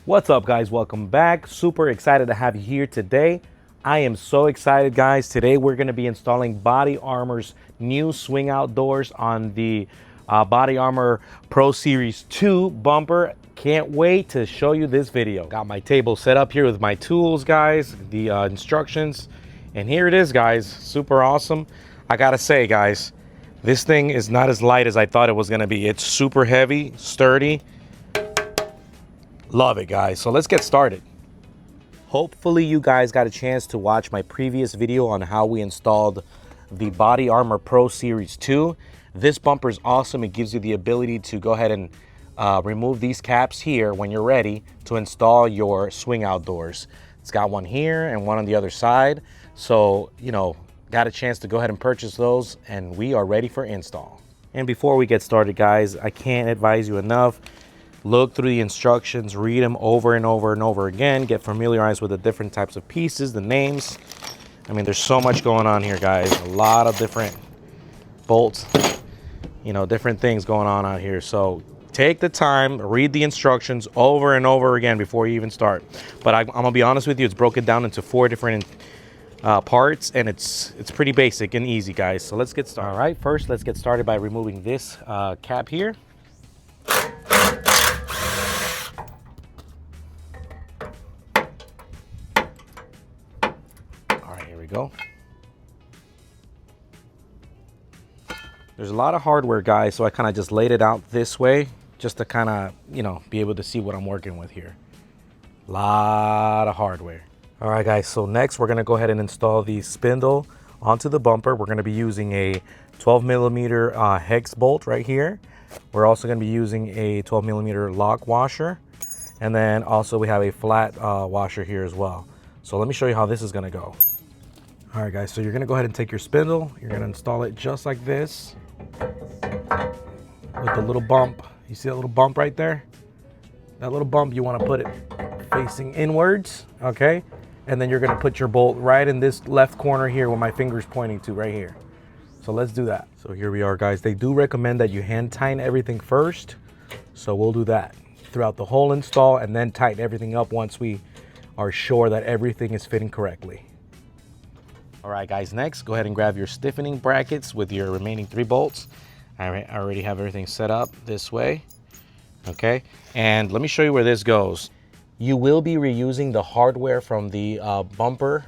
What's up, guys? Welcome back. Super excited to have you here today. I am so excited, guys. Today we're going to be installing Body Armor's new swing out doors on the Body Armor Pro Series 2 bumper. Can't wait to show you this video. Got my table set up here with my tools, guys, the instructions, and here it is, guys. Super awesome. I gotta say, guys, this thing is not as light as I thought it was going to be. It's super heavy, sturdy. Love it, guys. So let's get started. Hopefully you guys got a chance to watch my previous video on how we installed the Body Armor Pro Series 2. This bumper is awesome. It gives you the ability to go ahead and remove these caps here when you're ready to install your swing out doors. It's got one here and one on the other side. So, you know, got a chance to go ahead and purchase those, and we are ready for install. And before we get started, guys, I can't advise you enough. Look through the instructions, read them over and over and over again, get familiarized with the different types of pieces, the names. I mean, there's so much going on here, guys. A lot of different bolts, you know, different things going on out here. So take the time, read the instructions over and over again before you even start. But I'm gonna be honest with you, it's broken down into 4 different parts, and it's pretty basic and easy, guys. So let's get started. All right, first let's get started by removing this cap here. Go. There's a lot of hardware, guys, so I kind of just laid it out this way just to kind of, you know, be able to see what I'm working with here. A lot of hardware. All right, guys, so next we're going to go ahead and install the spindle onto the bumper. We're going to be using a 12mm hex bolt right here. We're also going to be using a 12mm lock washer, and then also we have a flat washer here as well. So let me show you how this is going to go. All right, guys, so you're gonna go ahead and take your spindle. You're gonna install it just like this with the little bump. You see that little bump right there? That little bump, you wanna put it facing inwards, okay? And then you're gonna put your bolt right in this left corner here where my finger's pointing to right here. So let's do that. So here we are, guys. They do recommend that you hand tighten everything first. So we'll do that throughout the whole install and then tighten everything up once we are sure that everything is fitting correctly. All right, guys, next, go ahead and grab your stiffening brackets with your remaining 3 bolts. I already have everything set up this way, okay? And let me show you where this goes. You will be reusing the hardware from the bumper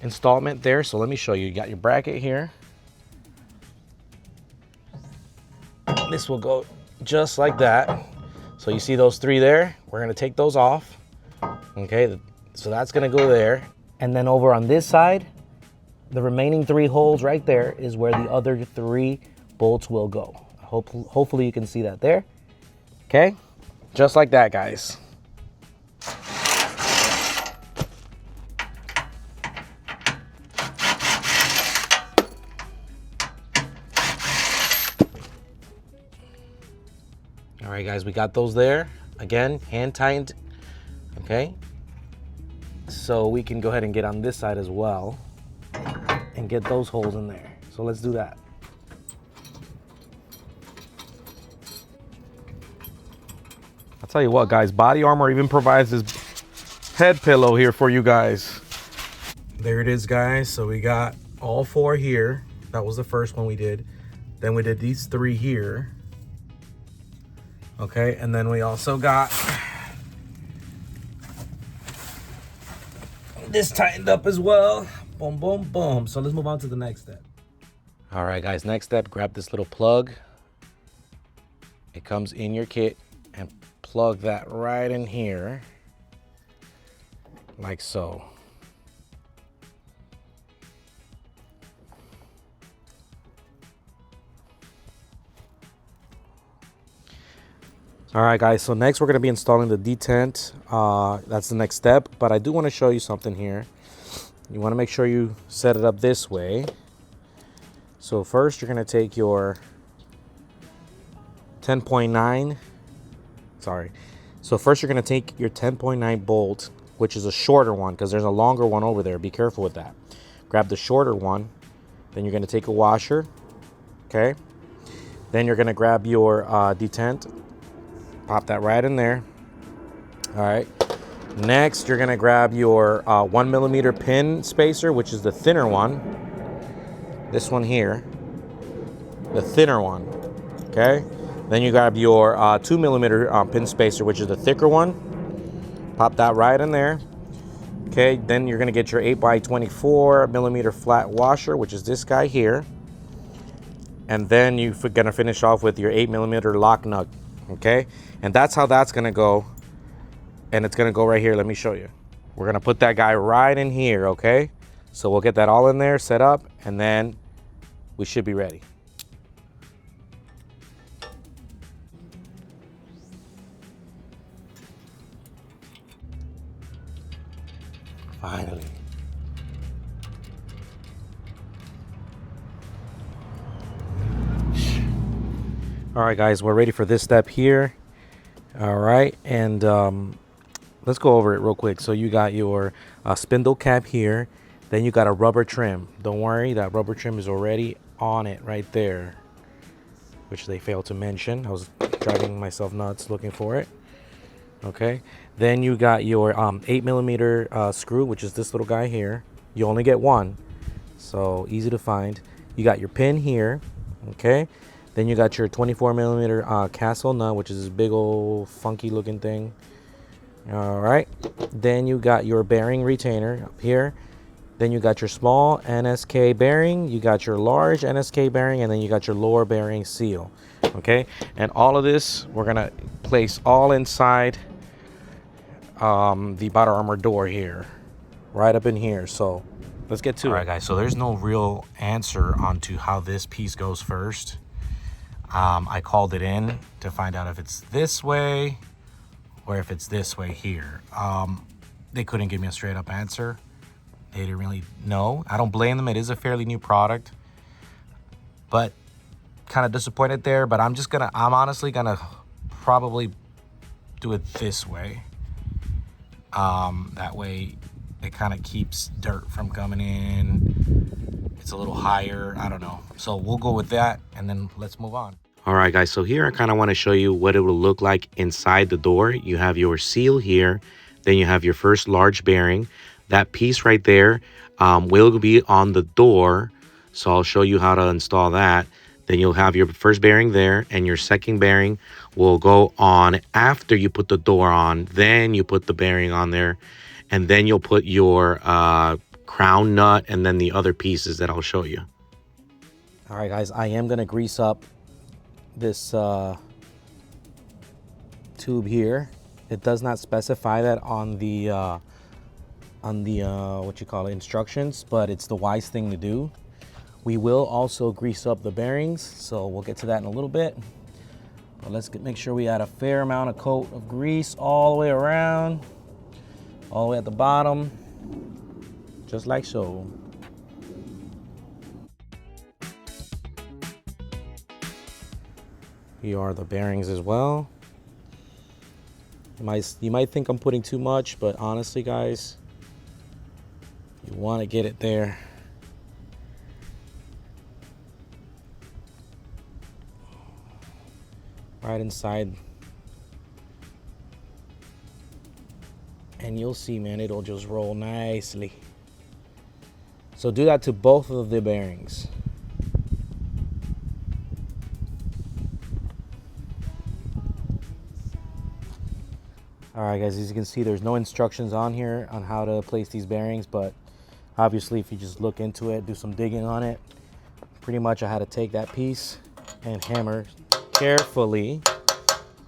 installment there, so let me show you. You got your bracket here. This will go just like that. So you see those 3 there? We're gonna take those off, okay? So that's gonna go there. And then over on this side, the remaining 3 holes right there is where the other 3 bolts will go. Hopefully you can see that there. Okay, just like that, guys. All right, guys, we got those there. Again, hand tightened, okay? So we can go ahead and get on this side as well and get those holes in there. So let's do that. I'll tell you what, guys, Body Armor even provides this head pillow here for you guys. There it is, guys. So we got all 4 here. That was the first one we did. Then we did these 3 here. Okay, and then we also got this tightened up as well. Boom, boom, boom. So let's move on to the next step. All right, guys, next step, grab this little plug. It comes in your kit, and plug that right in here, like so. All right, guys, so next we're gonna be installing the detent. That's the next step, but I do wanna show you something here. You wanna make sure you set it up this way. So first you're gonna take your 10.9, So first you're gonna take your 10.9 bolt, which is a shorter one, because there's a longer one over there. Be careful with that. Grab the shorter one, then you're gonna take a washer, okay? Then you're gonna grab your detent, pop that right in there, All right. Next, you're gonna grab your 1mm pin spacer, which is the thinner one. This one here, the thinner one. Okay. Then you grab your 2mm pin spacer, which is the thicker one. Pop that right in there. Okay. Then you're gonna get your 8x24mm flat washer, which is this guy here. And then you're gonna finish off with your 8mm lock nut. Okay. And that's how that's gonna go. And it's gonna go right here. Let me show you. We're gonna put that guy right in here, okay? So we'll get that all in there, set up, and then we should be ready. Finally. All right, guys, we're ready for this step here. All right, and let's go over it real quick. So you got your spindle cap here. Then you got a rubber trim. Don't worry, that rubber trim is already on it right there, which they failed to mention. I was driving myself nuts looking for it. Okay. Then you got your 8mm screw, which is this little guy here. You only get one, so easy to find. You got your pin here. Okay. Then you got your 24mm castle nut, which is this big old funky looking thing. All right. Then you got your bearing retainer up here. Then you got your small NSK bearing, you got your large NSK bearing, and then you got your lower bearing seal. Okay, and all of this we're gonna place all inside the body armor door here, right up in here. So let's get to it. All right, guys, so there's no real answer onto how this piece goes first. I called it in to find out if it's this way or if it's this way here. They couldn't give me a straight up answer. They didn't really know. I don't blame them. It is a fairly new product, but kind of disappointed there. But I'm honestly gonna probably do it this way. That way it kind of keeps dirt from coming in. It's a little higher. I don't know. So we'll go with that, and then let's move on. All right, guys. So here I kind of want to show you what it will look like inside the door. You have your seal here. Then you have your first large bearing. That piece right there will be on the door. So I'll show you how to install that. Then you'll have your first bearing there, and your second bearing will go on after you put the door on. Then you put the bearing on there, and then you'll put your crown nut and then the other pieces that I'll show you. All right, guys, I am gonna grease up this tube here. It does not specify that on the what you call it, instructions, but it's the wise thing to do. We will also grease up the bearings, so we'll get to that in a little bit. But let's make sure we add a fair amount of coat of grease all the way around, all the way at the bottom, just like so. Here are the bearings as well. You might think I'm putting too much, but honestly, guys, you want to get it there. Right inside. And you'll see, man, it'll just roll nicely. So do that to both of the bearings. All right, guys, as you can see, there's no instructions on here on how to place these bearings, but obviously if you just look into it, do some digging on it, pretty much I had to take that piece and hammer carefully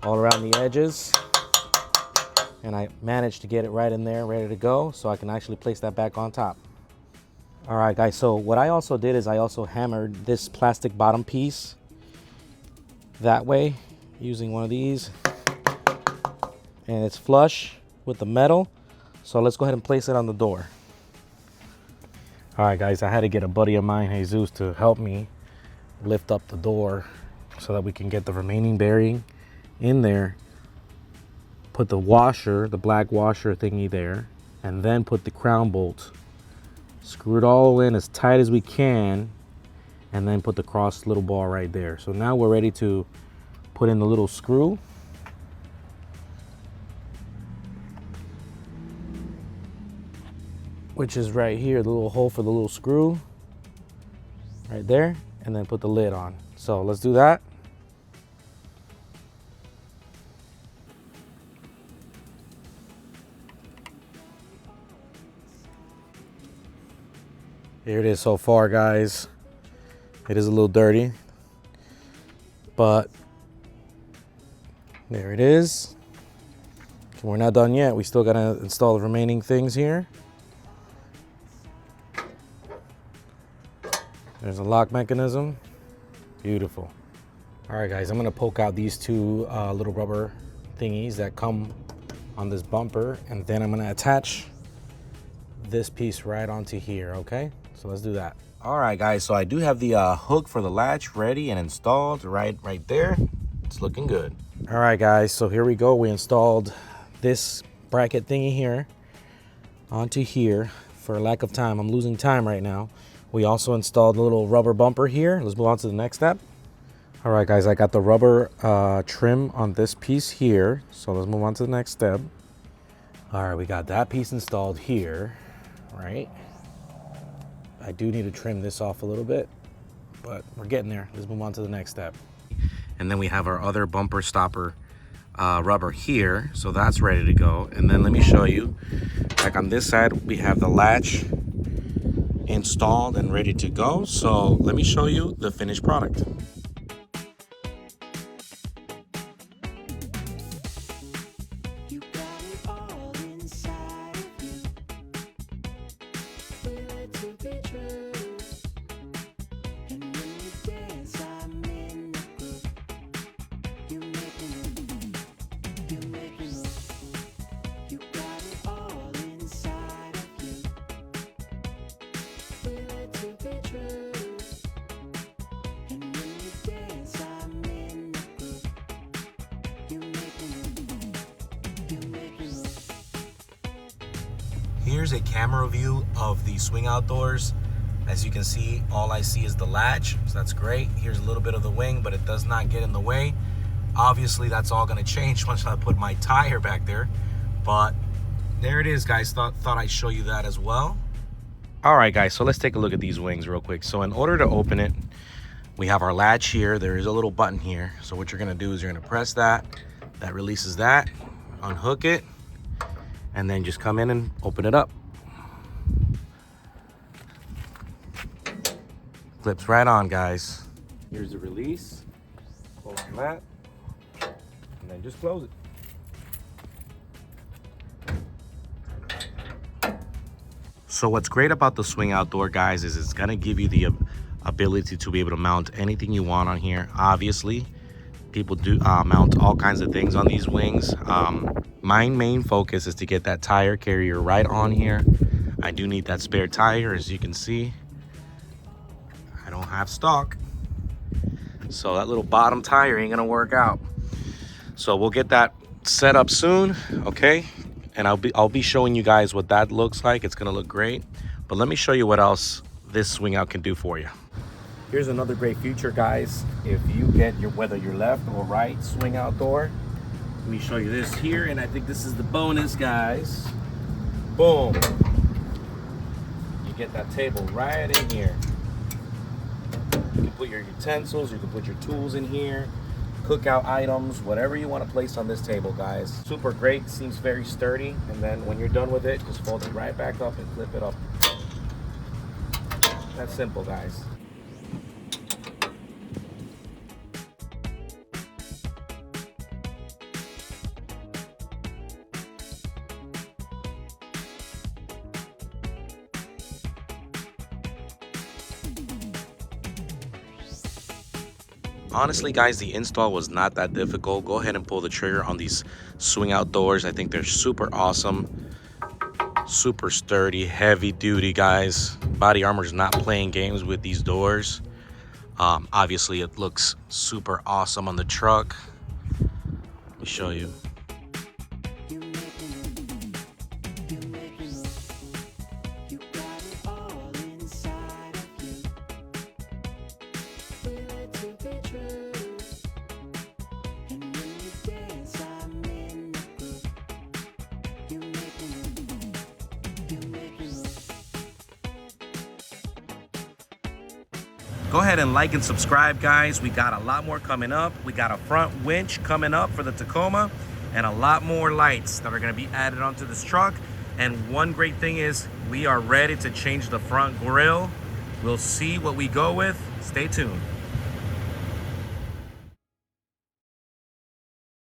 all around the edges, and I managed to get it right in there, ready to go, so I can actually place that back on top. All right, guys, so what I also did is I also hammered this plastic bottom piece that way using one of these, and it's flush with the metal. So let's go ahead and place it on the door. All right, guys, I had to get a buddy of mine, Jesus, to help me lift up the door so that we can get the remaining bearing in there, put the washer, the black washer thingy there, and then put the crown bolt. Screw it all in as tight as we can, and then put the cross little ball right there. So now we're ready to put in the little screw. which is right here, the little hole for the little screw right there, and then put the lid on. So let's do that. Here it is so far, guys. It is a little dirty, but there it is. We're not done yet. We still gotta install the remaining things here. There's a lock mechanism. Beautiful. All right, guys, I'm gonna poke out these two little rubber thingies that come on this bumper, and then I'm gonna attach this piece right onto here, okay? So let's do that. All right, guys, so I do have the hook for the latch ready and installed right there. It's looking good. All right, guys, so here we go. We installed this bracket thingy here onto here. For lack of time, I'm losing time right now. We also installed a little rubber bumper here. Let's move on to the next step. All right, guys, I got the rubber trim on this piece here. So let's move on to the next step. All right, we got that piece installed here, right? I do need to trim this off a little bit, but we're getting there. Let's move on to the next step. And then we have our other bumper stopper rubber here, so that's ready to go. And then let me show you, like on this side, we have the latch installed and ready to go. So let me show you the finished product. Here's a camera view of the swing outdoors. As you can see, all I see is the latch, so that's great. Here's a little bit of the wing, but it does not get in the way. Obviously, that's all gonna change once I put my tire back there. But there it is, guys. Thought I'd show you that as well. All right, guys, so let's take a look at these wings real quick. So in order to open it, we have our latch here. There is a little button here. So what you're gonna do is you're gonna press that. That releases that, unhook it, and then just come in and open it up. Clips right on, guys. Here's the release. Pull on that, and then just close it. So what's great about the swing outdoor, guys, is it's gonna give you the ability to be able to mount anything you want on here. Obviously, people do mount all kinds of things on these wings. My main focus is to get that tire carrier right on here. I do need that spare tire, as you can see. I don't have stock, so that little bottom tire ain't gonna work out. So we'll get that set up soon, okay? And I'll be showing you guys what that looks like. It's gonna look great. But let me show you what else this swing out can do for you. Here's another great feature, guys. If you get whether your left or right swing out door, let me show you this here, and I think this is the bonus, guys. Boom. You get that table right in here. You can put your utensils, you can put your tools in here, cookout items, whatever you want to place on this table, guys. Super great, seems very sturdy. And then when you're done with it, just fold it right back up and flip it up. That's simple, guys. Honestly, guys, the install was not that difficult. Go ahead and pull the trigger on these swing out doors. I think they're super awesome, super sturdy, heavy duty, guys. Body Armor's not playing games with these doors. Obviously, it looks super awesome on the truck. Let me show you. Go ahead and like and subscribe, guys. We got a lot more coming up. We got a front winch coming up for the Tacoma and a lot more lights that are going to be added onto this truck. And one great thing is we are ready to change the front grille. We'll see what we go with. Stay tuned.